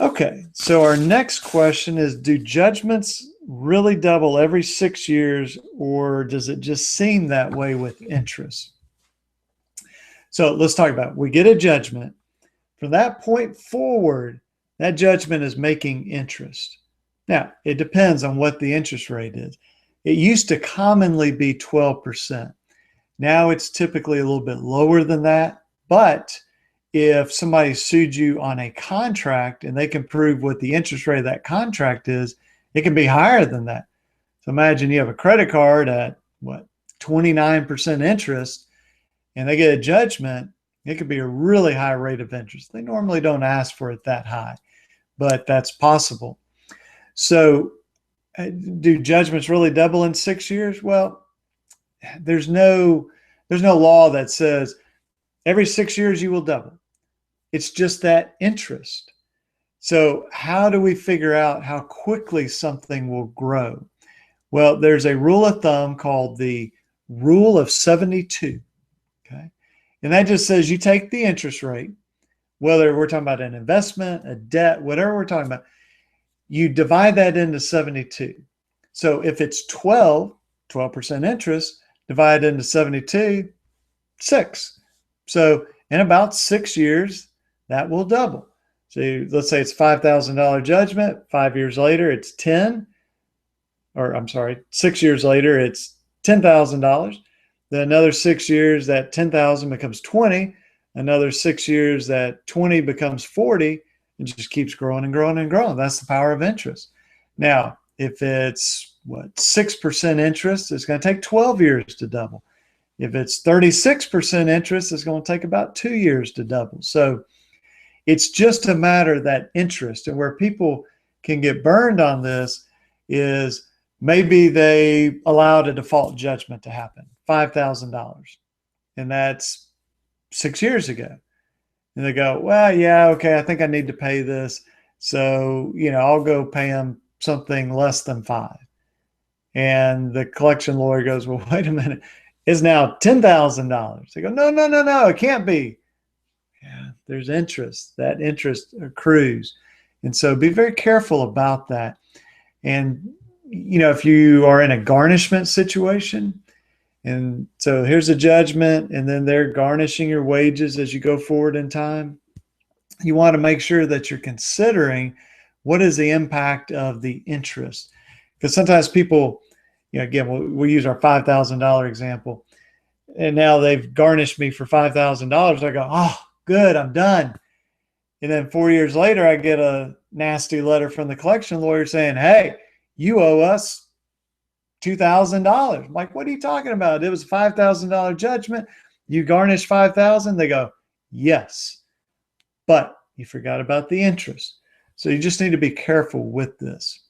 Okay, so our next question is, do judgments really double every 6 years, or does it just seem that way with interest? So let's talk about it. We get a judgment. From that point forward, that judgment is making interest. Now, it depends on what the interest rate is. It used to commonly be 12%. Now it's typically a little bit lower than that. But if somebody sued you on a contract and they can prove what the interest rate of that contract is, it can be higher than that. So imagine you have a credit card at what, 29% interest, and they get a judgment. It could be a really high rate of interest. They normally don't ask for it that high, but that's possible. So do judgments really double in 6 years? Well, there's no law that says every 6 years you will double. It's just that interest. So how do we figure out how quickly something will grow? Well, there's a rule of thumb called the rule of 72. Okay. And that just says you take the interest rate, whether we're talking about an investment, a debt, whatever we're talking about, you divide that into 72. So if it's 12% interest, divided into 72, 6. So in about 6 years, that will double. So let's say it's $5,000 judgment. 5 years later, it's 10, or I'm sorry, 6 years later, it's $10,000. Then another 6 years, that 10,000 becomes 20. Another 6 years, that 20 becomes 40. It just keeps growing and growing and growing. That's the power of interest. Now, if it's 6% interest, it's going to take 12 years to double. If it's 36% interest, it's going to take about 2 years to double. So it's just a matter of that interest. And where people can get burned on this is maybe they allowed a default judgment to happen, $5,000. And that's 6 years ago. And they go, well, yeah, okay, I think I need to pay this. So, I'll go pay them something less than 5. And the collection lawyer goes, well, wait a minute, it's now $10,000. They go, no, it can't be. Yeah, there's interest. That interest accrues. And so be very careful about that. And, if you are in a garnishment situation, and so here's a judgment, and then they're garnishing your wages as you go forward in time, you want to make sure that you're considering what is the impact of the interest. Because sometimes people, again, we'll use our $5,000 example, and now they've garnished me for $5,000. I go, oh, good, I'm done. And then 4 years later, I get a nasty letter from the collection lawyer saying, hey, you owe us $2,000. I'm like, what are you talking about? It was a $5,000 judgment. You garnished $5,000. They go, yes, but you forgot about the interest. So you just need to be careful with this.